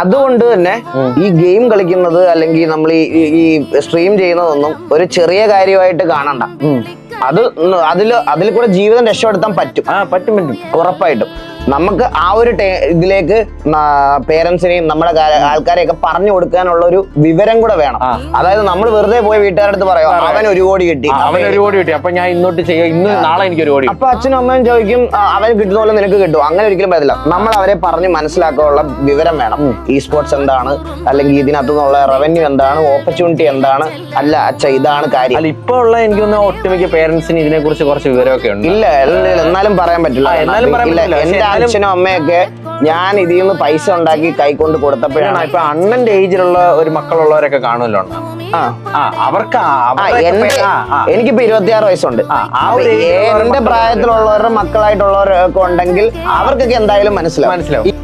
അതുകൊണ്ട് തന്നെ ഈ ഗെയിം കളിക്കുന്നത് അല്ലെങ്കിൽ നമ്മൾ ഈ സ്ട്രീം ചെയ്യുന്നതൊന്നും ഒരു ചെറിയ കാര്യമായിട്ട് കാണണ്ട. അതിൽ കൂടെ ജീവിതം രക്ഷപ്പെടുത്താൻ പറ്റും ഉറപ്പായിട്ടും. നമുക്ക് ആ ഒരു ഇതിലേക്ക് പേരൻസിനെയും നമ്മുടെ ആൾക്കാരെയൊക്കെ പറഞ്ഞു കൊടുക്കാനുള്ള ഒരു വിവരം കൂടെ വേണം. അതായത് നമ്മൾ വെറുതെ പോയി വീട്ടുകാരുടെ അടുത്ത് പറയാം അവൻ 1 കോടി കിട്ടി, അപ്പൊ ഞാൻ ഇന്നോട്ട് ചെയ്യാം, ഇന്ന് നാളെ എനിക്ക് 1 കോടി. അപ്പൊ അച്ഛനും അമ്മയും ചോദിക്കും അവന് കിട്ടുന്ന പോലെ നിനക്ക് കിട്ടും. അങ്ങനെ ഒരിക്കലും പറ്റില്ല. നമ്മൾ അവരെ പറഞ്ഞ് മനസ്സിലാക്കാനുള്ള വിവരം വേണം. ഈ സ്പോർട്സ് എന്താണ്, അല്ലെങ്കിൽ ഇതിനകത്തു നിന്നുള്ള റവന്യൂ എന്താണ്, ഓപ്പർച്യൂണിറ്റി എന്താണ്, അല്ല അച്ഛ ഇതാണ് കാര്യം. അല്ല ഇപ്പൊ ഉള്ള എനിക്ക് തോന്നുന്ന ഒട്ടുമിക്ക പേരൻസിന് ഇതിനെ കുറിച്ച് കുറച്ച് വിവരമൊക്കെ ഉണ്ട്. ഇല്ല എന്നാലും പറയാൻ പറ്റില്ല. എന്റെ അച്ഛനും അമ്മയൊക്കെ ഞാൻ ഇതിൽ നിന്ന് പൈസ ഉണ്ടാക്കി കൈ കൊണ്ട് കൊടുത്തപ്പോഴാണ്. ഇപ്പൊ അണ്ണന്റെ ഏജിലുള്ള ഒരു മക്കളുള്ളവരൊക്കെ കാണുമല്ലോ. അവർക്ക് എനിക്കിപ്പോ 26 വയസ്സുണ്ട്. എന്റെ പ്രായത്തിലുള്ളവരുടെ മക്കളായിട്ടുള്ളവരൊക്കെ ഉണ്ടെങ്കിൽ അവർക്കൊക്കെ എന്തായാലും മനസ്സിലാവും.